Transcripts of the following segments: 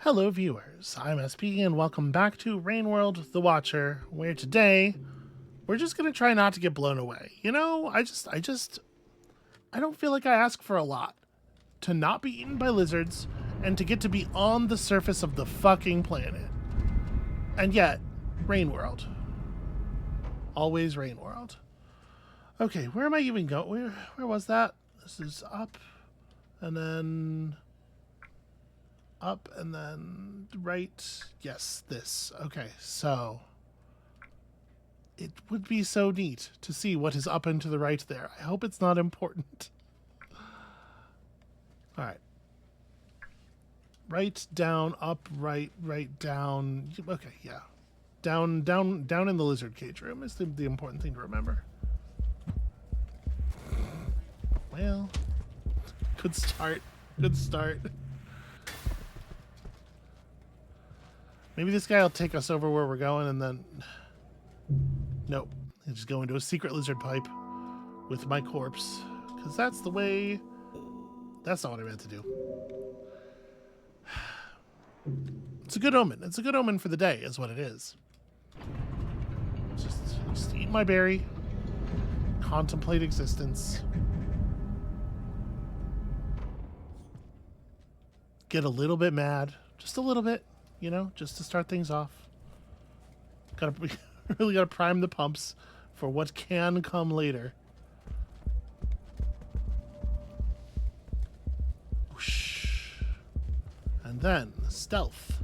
Hello viewers, I'm SP and welcome back to Rain World the Watcher, where today we're just gonna try not to get blown away. You know, I don't feel like I ask for a lot. To not be eaten by lizards and to get to be on the surface of the fucking planet. And yet, Rain World. Always Rain World. Okay, where am I even going? Where was that? This is up and then up and then right. Yes, this. Okay, so it would be so neat to see what is up and to the right there. I hope it's not important. All right. Right, down, up, right, down. Okay, yeah. Down in the lizard cage room is the important thing to remember. Well, good start. Good start. Maybe this guy will take us over where we're going and then... Nope. He'll just go into a secret lizard pipe with my corpse. Because that's the way... That's not what I meant to do. It's a good omen. It's a good omen for the day, is what it is. Just eat my berry. Contemplate existence. Get a little bit mad. Just a little bit, you know, just to start things off. Really gotta prime the pumps for what can come later. Whoosh. And then stealth.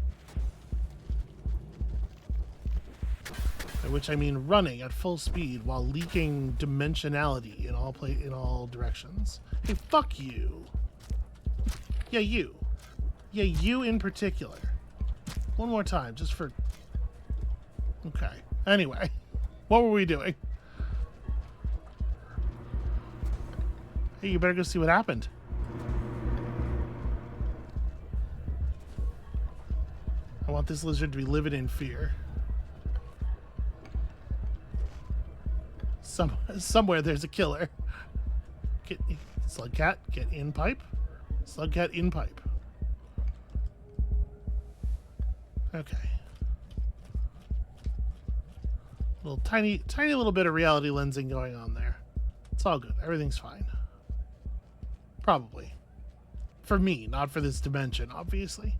By which I mean running at full speed while leaking dimensionality in all directions. Hey, fuck you. Yeah, you. Yeah, you in particular. One more time, just for... Okay. Anyway, what were we doing? Hey, you better go see what happened. I want this lizard to be living in fear. Somewhere there's a killer. Slug cat, get in pipe. Slug cat in pipe. Okay. Little tiny little bit of reality lensing going on there. It's all good. Everything's fine. Probably. For me, not for this dimension, obviously.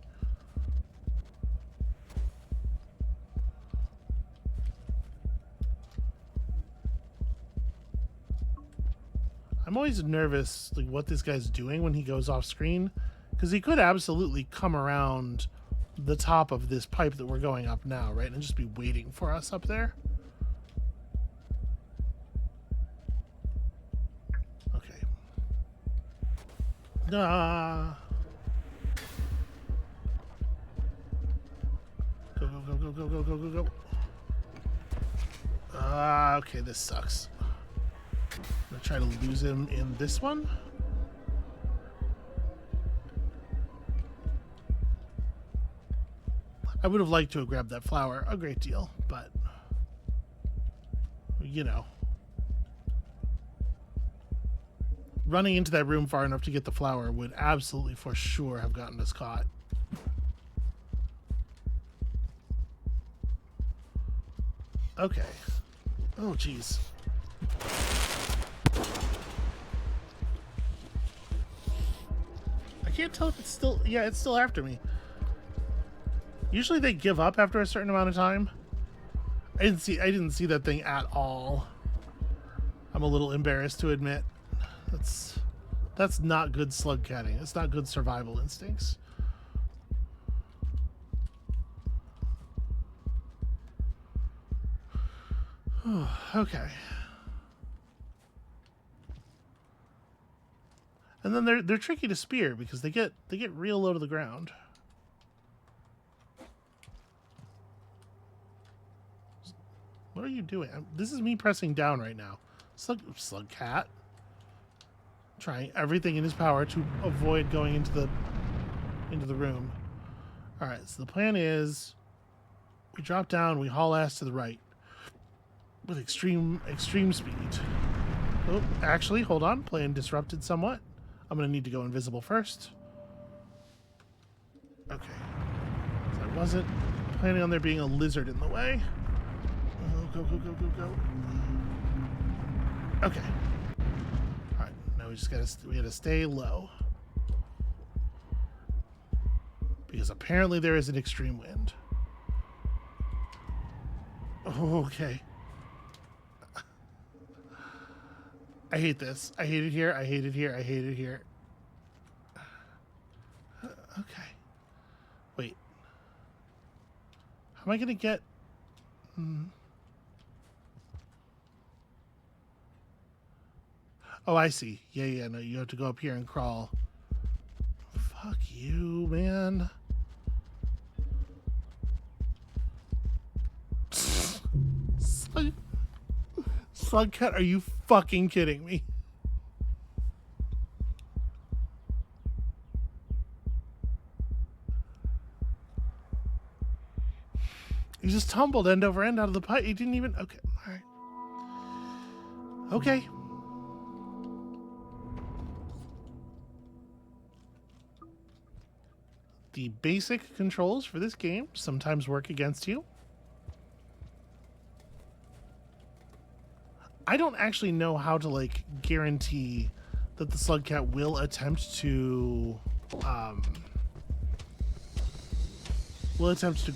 I'm always nervous, like, what this guy's doing when he goes off screen, because he could absolutely come around the top of this pipe that we're going up now, right, and just be waiting for us up there. Okay. Ah. Go. Ah, okay, this sucks. I'm gonna try to lose him in this one. I would have liked to have grabbed that flower a great deal, but you know, running into that room far enough to get the flower would absolutely for sure have gotten us caught. Okay. Oh, jeez. I can't tell if it's still... Yeah, it's still after me. Usually they give up after a certain amount of time. I didn't see that thing at all. I'm a little embarrassed to admit. That's not good slug catting. It's not good survival instincts. Okay. And then they're tricky to spear because they get real low to the ground. What are you doing? This is me pressing down right now. Slug cat. Trying everything in his power to avoid going into the room. All right, so the plan is we drop down, we haul ass to the right with extreme speed. Oh, actually, hold on. Plan disrupted somewhat. I'm going to need to go invisible first. Okay. wasn't planning on there being a lizard in the way. Oh, go, go, go, go, go. Okay. Alright, now we gotta stay low. Because apparently there is an extreme wind. Okay. I hate this. I hate it here. I hate it here. I hate it here. Okay. Wait. How am I going to get... Oh, I see. Yeah, no, you have to go up here and crawl. Fuck you, man. Slugcat, are you fucking kidding me? He just tumbled end over end out of the pipe. He didn't even... Okay, alright. Okay. The basic controls for this game sometimes work against you. I don't actually know how to, like, guarantee that the Slugcat will attempt to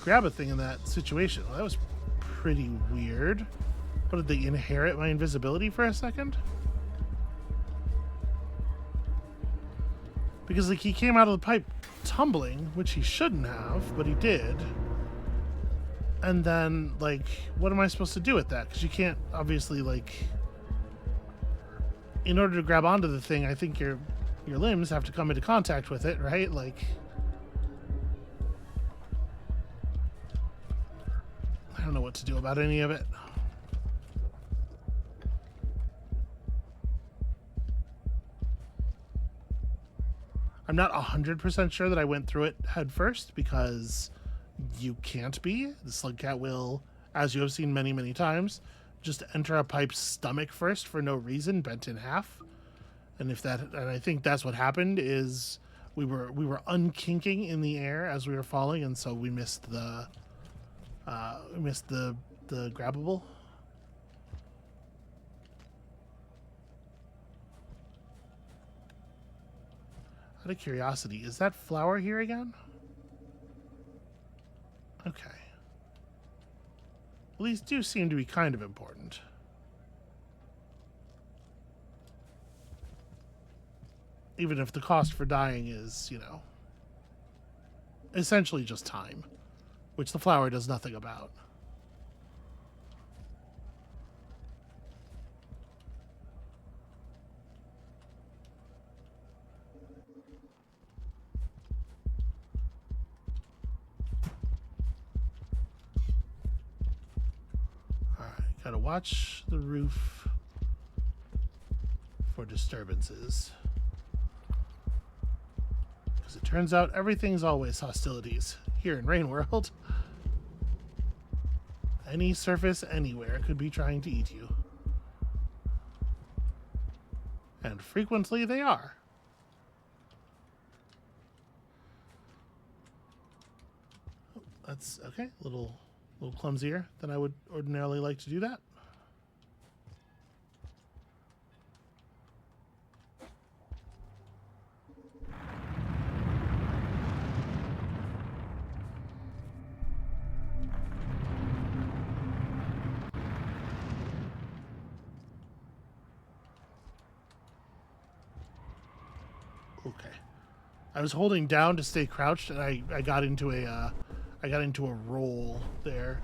grab a thing in that situation. Well, that was pretty weird. What, did they inherit my invisibility for a second? Because, like, he came out of the pipe tumbling, which he shouldn't have, but he did. And then, like, what am I supposed to do with that? Because you can't, obviously, like... In order to grab onto the thing, I think your limbs have to come into contact with it, right? Like... I don't know what to do about any of it. I'm not 100% sure that I went through it head first, because you can't be. The Slugcat will, as you have seen many, many times, just enter a pipe's stomach first for no reason, bent in half. And I think that's what happened, is we were unkinking in the air as we were falling, and so we missed the grabbable. Out of curiosity, is that flower here again? Okay. Well, these do seem to be kind of important. Even if the cost for dying is, you know, essentially just time, which the flower does nothing about. Gotta watch the roof for disturbances. Because it turns out everything's always hostilities here in Rain World. Any surface anywhere could be trying to eat you. And frequently they are. Oh, that's okay. A little clumsier than I would ordinarily like to do that. Okay. I was holding down to stay crouched, and I got into a roll there.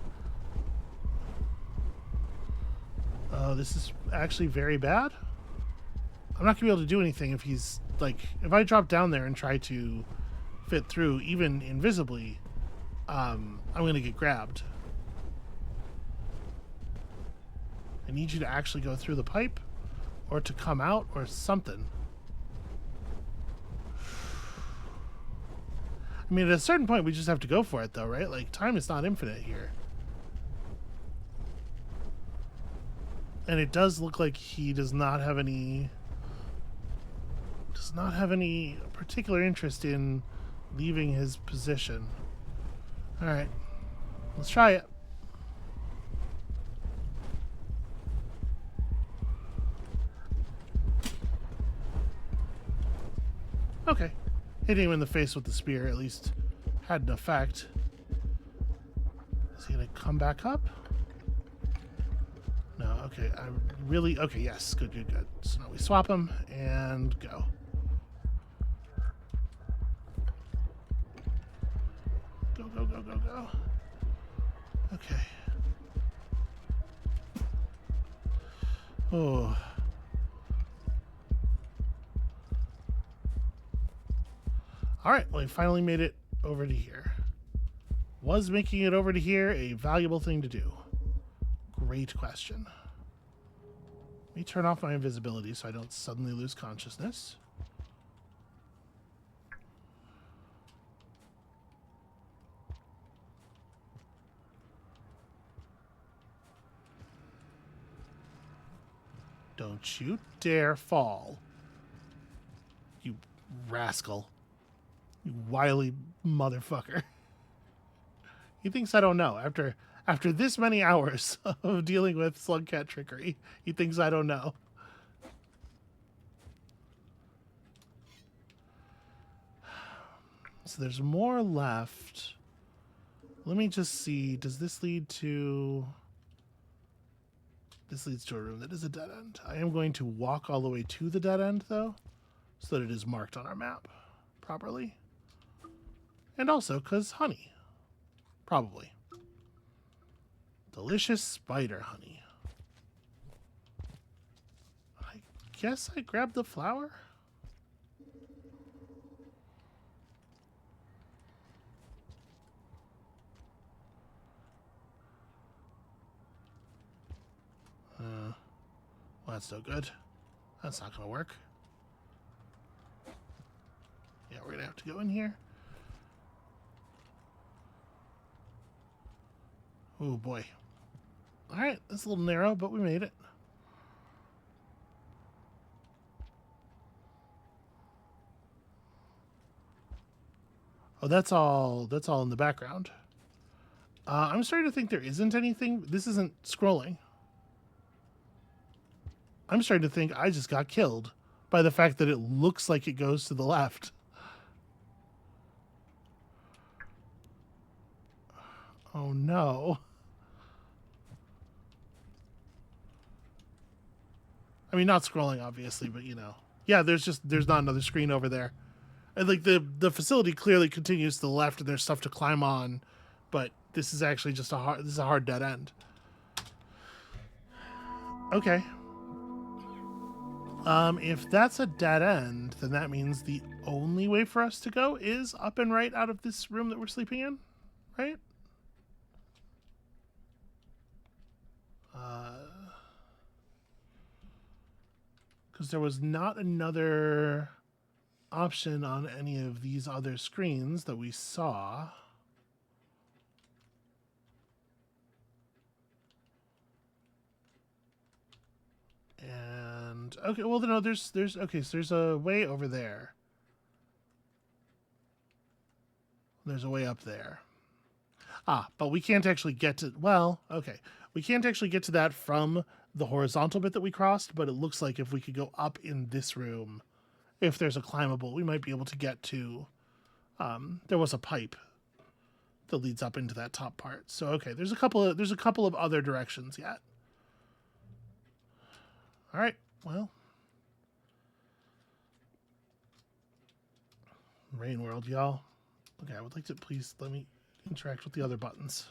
This is actually very bad. I'm not gonna be able to do anything if he's, like, if I drop down there and try to fit through, even invisibly, I'm gonna get grabbed. I need you to actually go through the pipe, or to come out, or something. I mean, at a certain point, we just have to go for it, though, right? Like, time is not infinite here. And it does look like he does not have any particular interest in leaving his position. Alright. Let's try it. Okay. Hitting him in the face with the spear at least had an effect. Is he gonna come back up? No, okay. I really... Okay, yes. Good, good, good. So now we swap him and go. Go, go, go, go, go. Okay. Oh. Alright, well, we finally made it over to here. Was making it over to here a valuable thing to do? Great question. Let me turn off my invisibility so I don't suddenly lose consciousness. Don't you dare fall. You rascal. You wily motherfucker. He thinks I don't know. After this many hours of dealing with slugcat trickery, he thinks I don't know. So there's more left. Let me just see. Does this lead to... This leads to a room that is a dead end. I am going to walk all the way to the dead end, though, so that it is marked on our map properly. And also, because honey. Probably. Delicious spider honey. I guess I grabbed the flower? Well, that's no good. That's not going to work. Yeah, we're going to have to go in here. Oh, boy. Alright, that's a little narrow, but we made it. Oh, that's all in the background. I'm starting to think there isn't anything. This isn't scrolling. I'm starting to think I just got killed by the fact that it looks like it goes to the left. Oh, no. I mean, not scrolling, obviously, but, you know. Yeah, there's not another screen over there. And, like, the facility clearly continues to the left, and there's stuff to climb on, but this is actually just a hard dead end. Okay. If that's a dead end, then that means the only way for us to go is up and right out of this room that we're sleeping in, right? Because there was not another option on any of these other screens that we saw. And okay, well, no, there's okay, so there's a way over there. There's a way up there. Ah, but we can't actually get to, well, okay. We can't actually get to that from the horizontal bit that we crossed, but it looks like if we could go up in this room, if there's a climbable, we might be able to get to, there was a pipe that leads up into that top part. So, okay, there's a couple of other directions yet. All right, well. Rain World, y'all. Okay, I would like to please let me interact with the other buttons.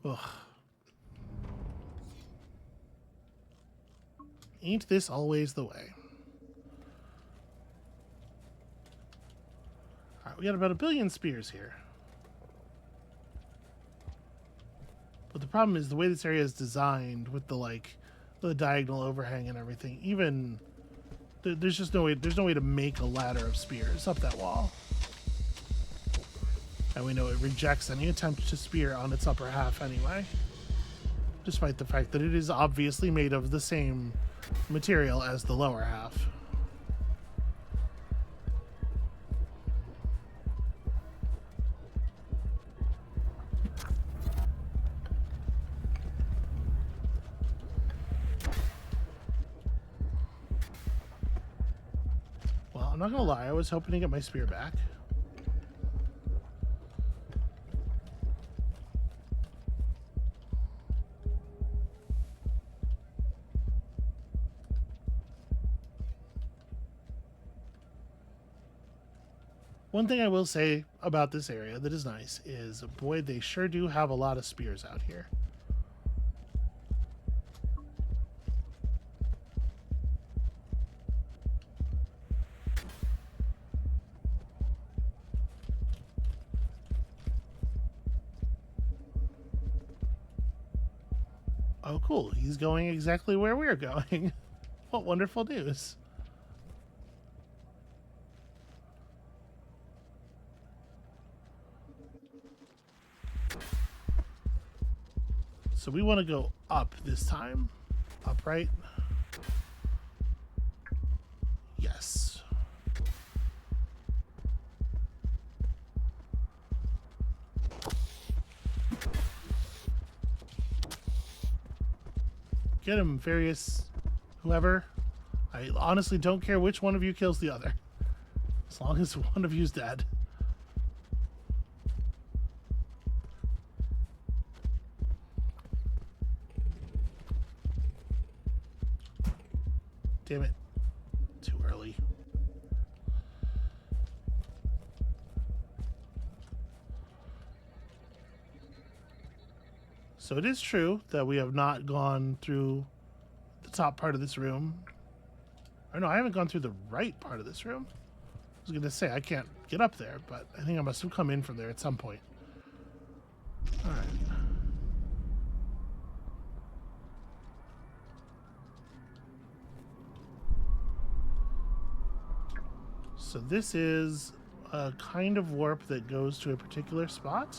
Ugh. Ain't this always the way? Alright, we got about 1 billion spears here. But the problem is the way this area is designed with the diagonal overhang and everything, even there's just no way to make a ladder of spears up that wall. And we know it rejects any attempt to spear on its upper half anyway. Despite the fact that it is obviously made of the same material as the lower half. not gonna lie, I was hoping to get my spear back. One thing I will say about this area that is nice is, boy, they sure do have a lot of spears out here. Oh, cool. He's going exactly where we're going. What wonderful news. So we want to go up this time. Up, right? Yes. Get him, various whoever. I honestly don't care which one of you kills the other, as long as one of you's dead. Damn it. Too early. So it is true that we have not gone through the top part of this room. Or no, I haven't gone through the right part of this room. I was going to say I can't get up there, but I think I must have come in from there at some point. All right. So this is a kind of warp that goes to a particular spot.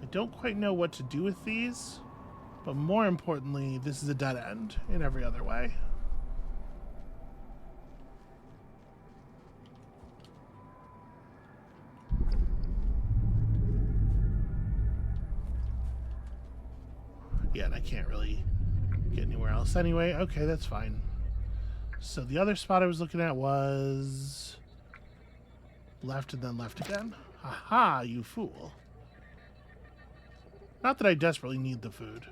I don't quite know what to do with these, but more importantly, this is a dead end in every other way. Yeah, and I can't really get anywhere else anyway. Okay, that's fine. So the other spot I was looking at was left and then left again. Aha, you fool. Not that I desperately need the food.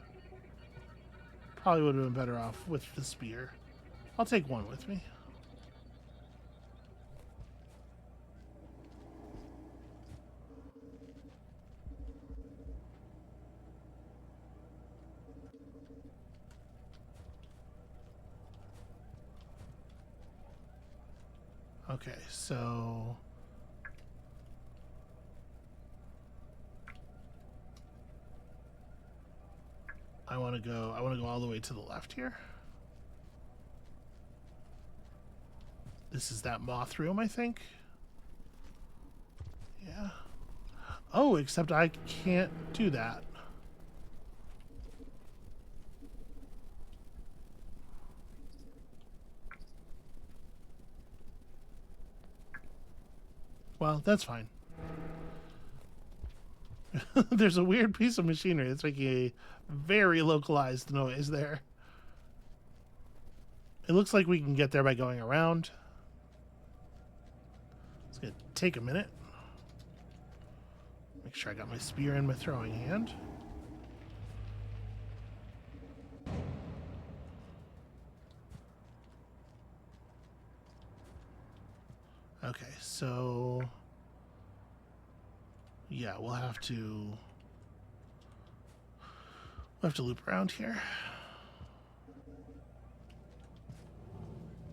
Probably would have been better off with the spear. I'll take one with me. Okay, so I want to go all the way to the left here. This is that moth room, I think. Yeah. Oh, except I can't do that. Well, that's fine. There's a weird piece of machinery that's making a very localized noise there. It looks like we can get there by going around. It's going to take a minute. Make sure I got my spear in my throwing hand. Okay, so yeah, we'll have to loop around here.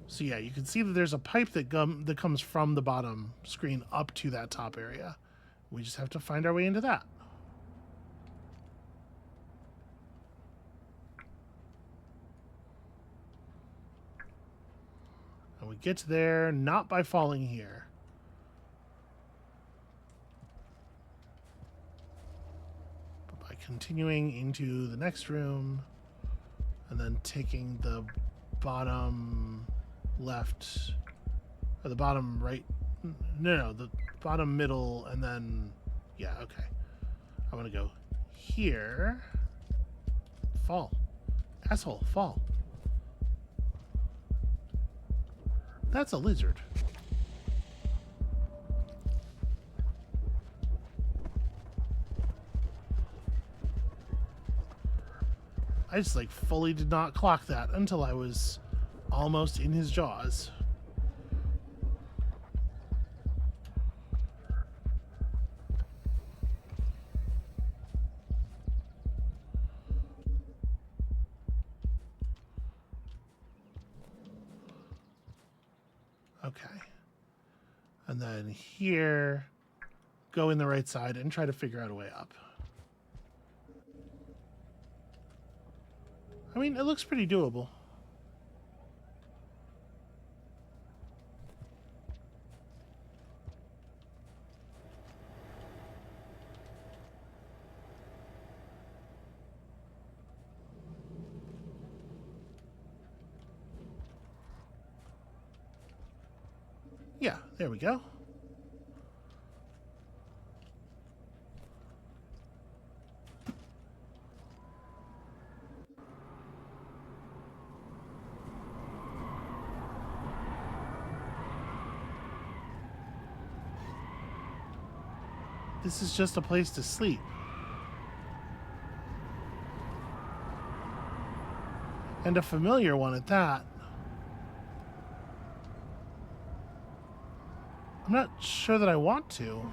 So yeah, you can see that there's a pipe that comes from the bottom screen up to that top area. We just have to find our way into that. And we get there not by falling here. But by continuing into the next room and then taking the bottom left or the bottom right. No, the bottom middle and then, yeah, okay. I want to go here. Fall. Asshole, fall. That's a lizard. I just like fully did not clock that until I was almost in his jaws. Okay. And then here, go in the right side and try to figure out a way up. I mean, it looks pretty doable. Yeah, there we go. This is just a place to sleep. And a familiar one at that. I'm not sure that I want to.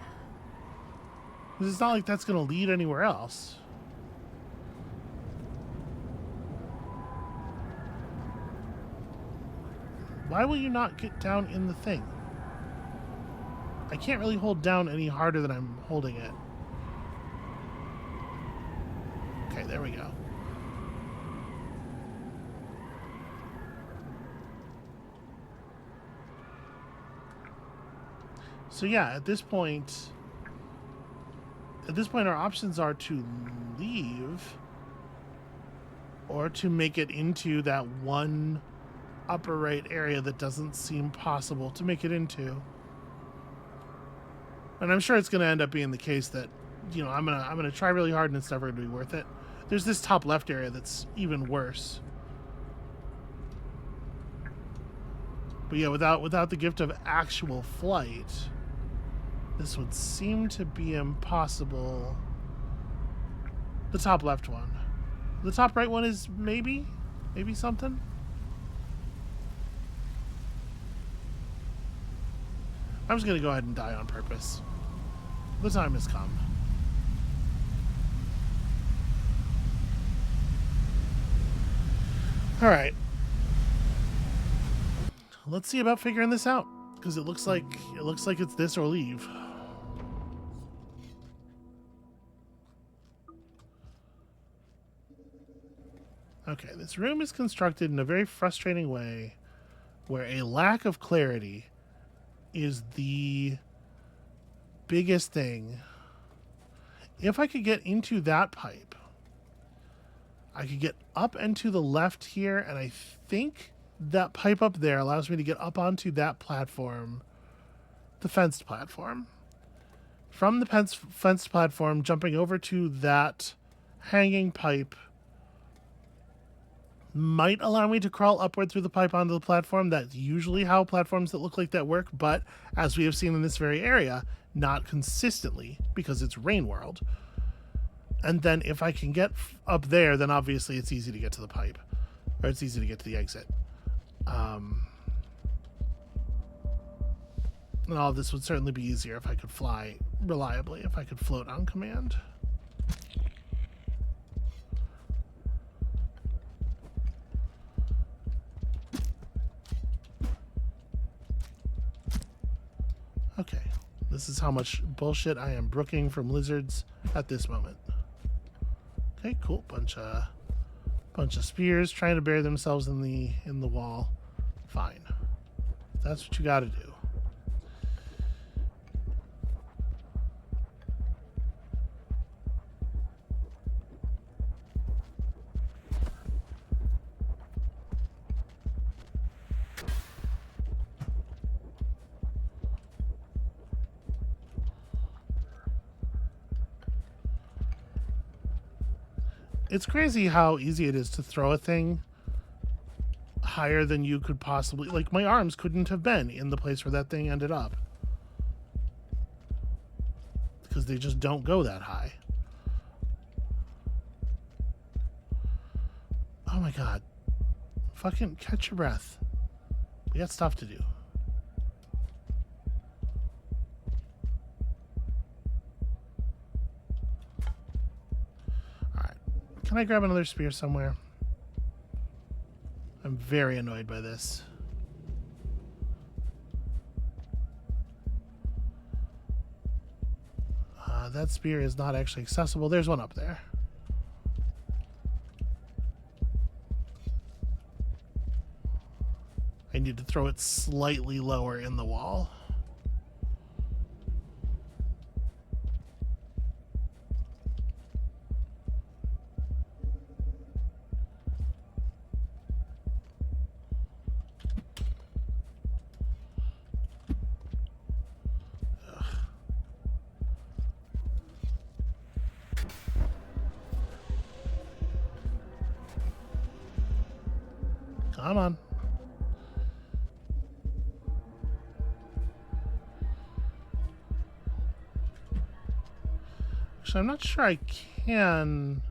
Because it's not like that's going to lead anywhere else. Why will you not get down in the thing? I can't really hold down any harder than I'm holding it. Okay, there we go. So yeah, at this point our options are to leave or to make it into that one upper right area that doesn't seem possible to make it into. And I'm sure it's going to end up being the case that, you know, I'm gonna try really hard and it's never going to be worth it. There's this top left area that's even worse. But yeah, without the gift of actual flight, this would seem to be impossible. The top left one. The top right one is maybe something. I'm just going to go ahead and die on purpose. The time has come. All right. Let's see about figuring this out, because it looks like it's this or leave. Okay, this room is constructed in a very frustrating way where a lack of clarity is the biggest thing. If I could get into that pipe, I could get up and to the left here, and I think that pipe up there allows me to get up onto that platform, the fenced platform. From the fenced platform, jumping over to that hanging pipe might allow me to crawl upward through the pipe onto the platform. That's usually how platforms that look like that work, but as we have seen in this very area, not consistently, because it's Rain World. And then if I can get up there, then obviously it's easy to get to the pipe, or it's easy to get to the exit. And all of this would certainly be easier if I could fly reliably, if I could float on command. Okay, this is how much bullshit I am brooking from lizards at this moment. Okay, cool. Bunch of spears trying to bury themselves in the wall. Fine. That's what you got to do. It's crazy how easy it is to throw a thing, higher than you could possibly... Like, my arms couldn't have been in the place where that thing ended up. Because they just don't go that high. Oh my god. Fucking catch your breath. We got stuff to do. Alright. Can I grab another spear somewhere? I'm very annoyed by this. That spear is not actually accessible. There's one up there. I need to throw it slightly lower in the wall. Come on. Actually, I'm not sure I can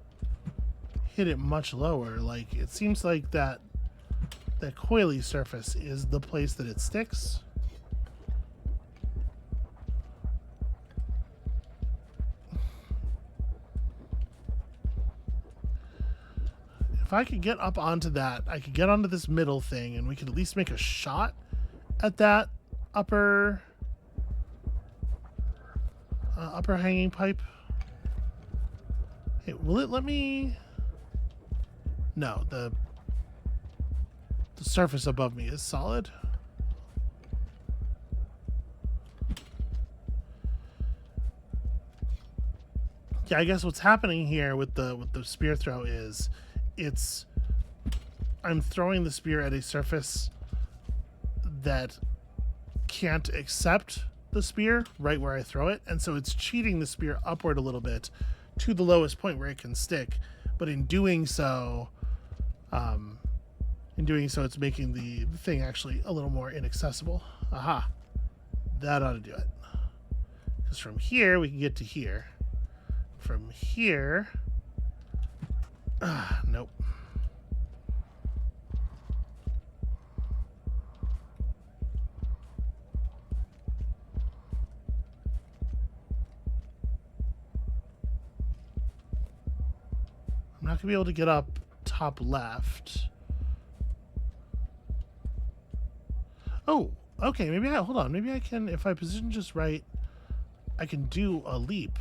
hit it much lower. Like, it seems like that coily surface is the place that it sticks. If I could get up onto that, I could get onto this middle thing, and we could at least make a shot at that upper hanging pipe. Hey, will it let me? No, the surface above me is solid. Yeah, I guess what's happening here with the spear throw is I'm throwing the spear at a surface that can't accept the spear right where I throw it, and so it's cheating the spear upward a little bit to the lowest point where it can stick. But in doing so, it's making the thing actually a little more inaccessible. Aha, that ought to do it. Because from here we can get to here. From here. Nope. I'm not gonna be able to get up top left. Oh, okay, maybe hold on. Maybe I can, if I position just right, I can do a leap.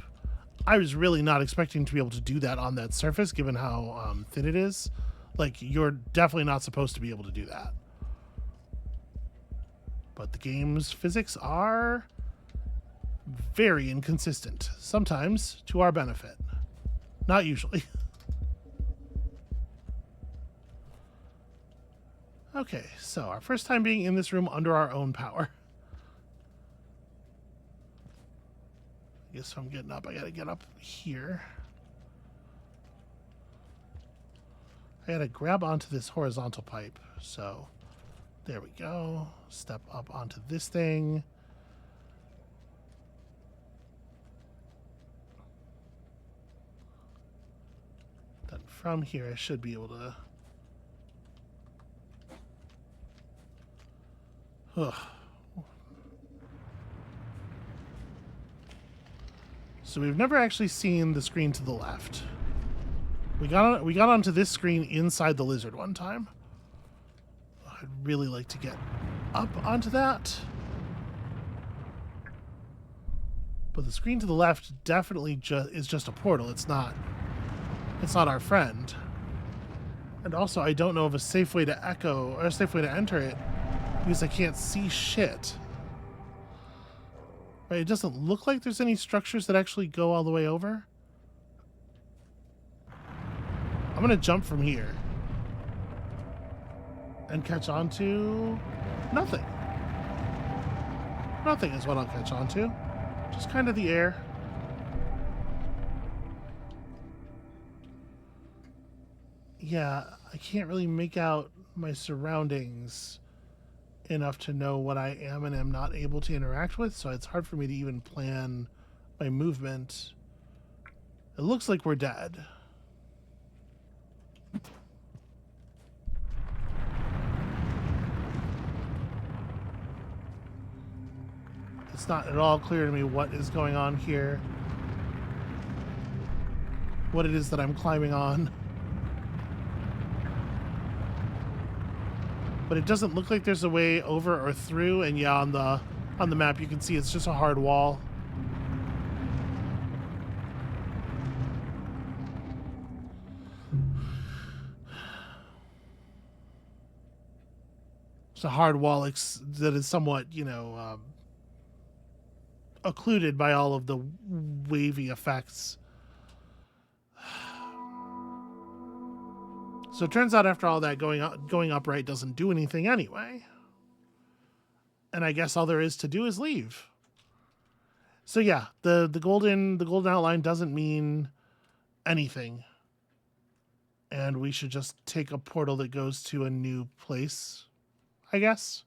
I was really not expecting to be able to do that on that surface, given how thin it is. Like, you're definitely not supposed to be able to do that. But the game's physics are very inconsistent, sometimes to our benefit. Not usually. Okay, so our first time being in this room under our own power. I guess if I'm getting up, I gotta get up here. I gotta grab onto this horizontal pipe. So, there we go. Step up onto this thing. Then from here, I should be able to... Ugh. So we've never actually seen the screen to the left. We got onto this screen inside the lizard one time. I'd really like to get up onto that. But the screen to the left definitely is just a portal. It's not our friend. And also, I don't know of a safe way to echo or a safe way to enter it because I can't see shit. Right, it doesn't look like there's any structures that actually go all the way over. I'm gonna jump from here and catch on to nothing. Nothing is what I'll catch on to. Just kind of the air. Yeah, I can't really make out my surroundings enough to know what I am and am not able to interact with, so it's hard for me to even plan my movement. It looks like we're dead. It's not at all clear to me what is going on here. What it is that I'm climbing on. But it doesn't look like there's a way over or through, and yeah, on the map you can see it's just a hard wall. It's a hard wall that is somewhat, occluded by all of the wavy effects. So it turns out after all that, going upright doesn't do anything anyway. And I guess all there is to do is leave. So yeah, the golden outline doesn't mean anything. And we should just take a portal that goes to a new place, I guess.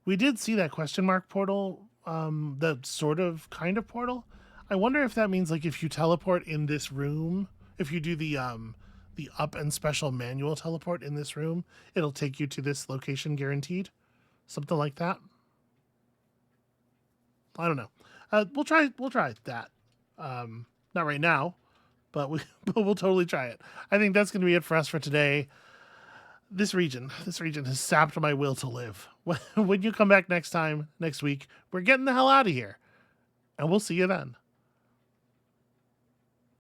We did see that question mark portal, the sort of kind of portal. I wonder if that means like if you teleport in this room, if you do the up and special manual teleport in this room, it'll take you to this location guaranteed. Something like that. I don't know. We'll try that. Not right now, but but we'll totally try it. I think that's going to be it for us for today. This region has sapped my will to live. When you come back next week, we're getting the hell out of here. And we'll see you then.